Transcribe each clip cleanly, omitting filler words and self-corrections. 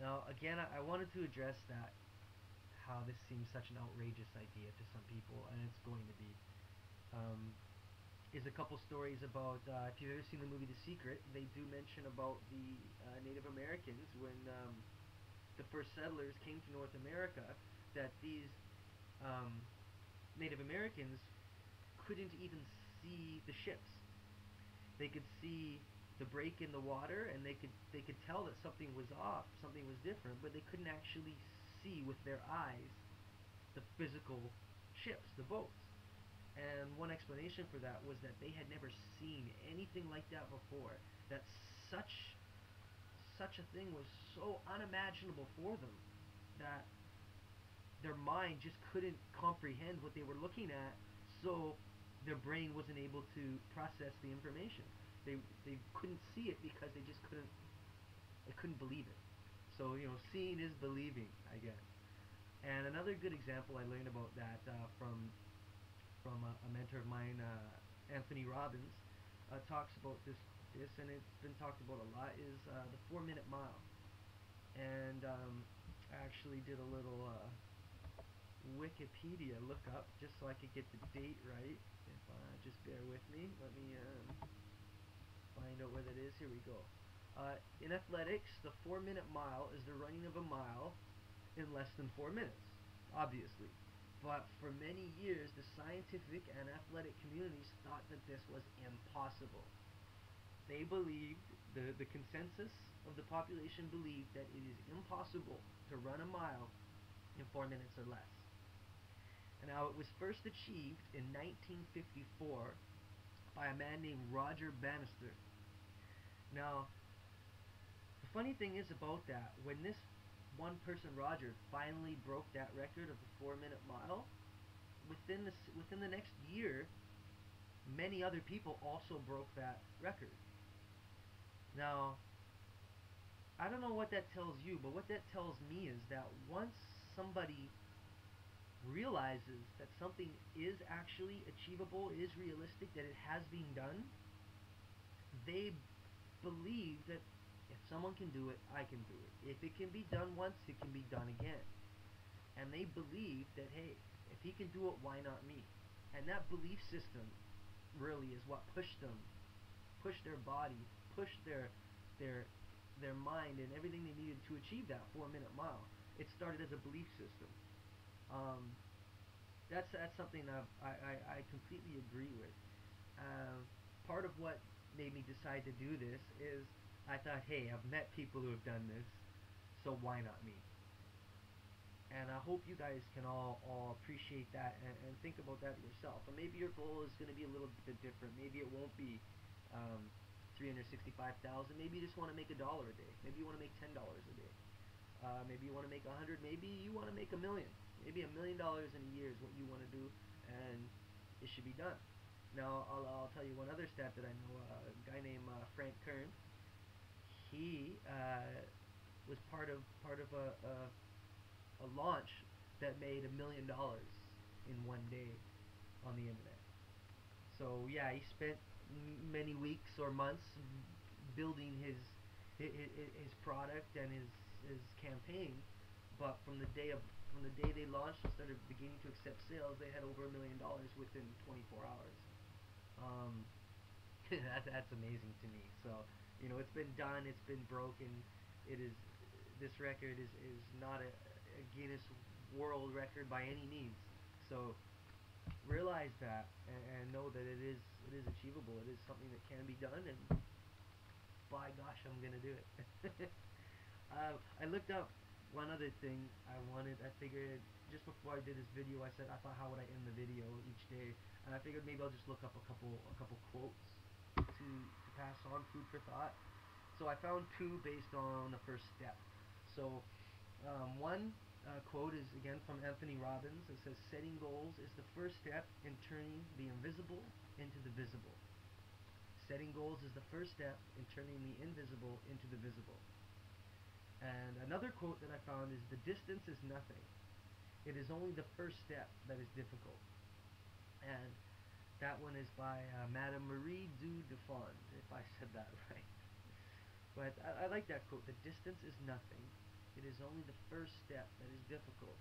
Now, again, I wanted to address that, how this seems such an outrageous idea to some people, and it's going to be. Um, is a couple stories about, if you've ever seen the movie The Secret, they do mention about the Native Americans when the first settlers came to North America, that these um, Native Americans couldn't even see the ships. They could see the break in the water, and they could tell that something was off, something was different, but they couldn't actually see with their eyes the physical ships, the boats. And one explanation for that was that they had never seen anything like that before. That such such a thing was so unimaginable for them that their mind just couldn't comprehend what they were looking at, so their brain wasn't able to process the information. They couldn't see it because they couldn't believe it. So seeing is believing, I guess. And another good example I learned about that from a mentor of mine, Anthony Robbins, talks about this, and it's been talked about a lot, is the 4 minute mile. And I actually did a little Wikipedia lookup just so I could get the date right. If just bear with me, let me find out where that is. Here we go. In athletics, the 4 minute mile is the running of a mile in less than 4 minutes, obviously. But for many years, the scientific and athletic communities thought that this was impossible. They believed, the consensus of the population believed, that it is impossible to run a mile in 4 minutes or less. And now it was first achieved in 1954 by a man named Roger Bannister. Now, the funny thing is about that, when this one person, Roger, finally broke that record of the 4 minute mile, within the next year, many other people also broke that record. Now, I don't know what that tells you, but what that tells me is that once somebody realizes that something is actually achievable, is realistic, that it has been done, they believe that if someone can do it, I can do it. If it can be done once, it can be done again. And they believe that, hey, if he can do it, why not me? And that belief system really is what pushed them, pushed their body, pushed their their mind and everything they needed to achieve that 4 minute mile. It started as a belief system. Um, that's something that I completely agree with. Part of what made me decide to do this is I thought, hey, I've met people who have done this, so why not me? And I hope you guys can all appreciate that and think about that yourself. And maybe your goal is going to be a little bit different. Maybe it won't be 365,000. Maybe you just want to make $1 a day. Maybe you want to make $10 a day. Maybe you want to make 100. Maybe you want to make a million. Maybe $1 million in a year is what you want to do, and it should be done. Now, I'll tell you one other stat that I know. A guy named Frank Kern. He was part of a launch that made $1 million in one day on the internet. So yeah, he spent many weeks or months building his product and his campaign, but from the day they launched and started beginning to accept sales, they had over $1 million within 24 hours. Um, that's amazing to me. So it's been done, it's been broken. It is This record is not a Guinness World Record by any means. So realize that, and know that it is achievable. It is something that can be done, and by gosh, I'm gonna do it. I looked up one other thing I wanted. I figured just before I did this video, I said I thought, how would I end the video each day, and I figured maybe I'll just look up a couple quotes to pass on, food for thought. So I found two based on the first step. So one quote is again from Anthony Robbins. It says, "Setting goals is the first step in turning the invisible into the visible." Setting goals is the first step in turning the invisible into the visible. And another quote that I found is, "The distance is nothing. It is only the first step that is difficult." And that one is by Madame Marie du Deffand, if I said that right. But I like that quote. The distance is nothing. It is only the first step that is difficult.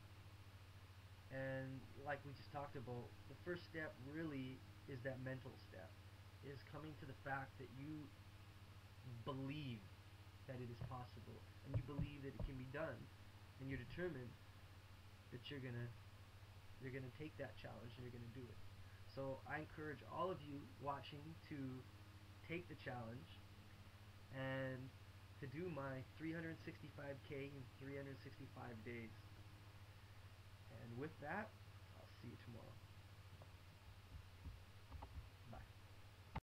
And like we just talked about, the first step really is that mental step, is coming to the fact that you believe that it is possible, and you believe that it can be done, and you're determined that you're gonna take that challenge and you're gonna do it. So I encourage all of you watching to take the challenge and to do my 365k in 365 days. And with that, I'll see you tomorrow.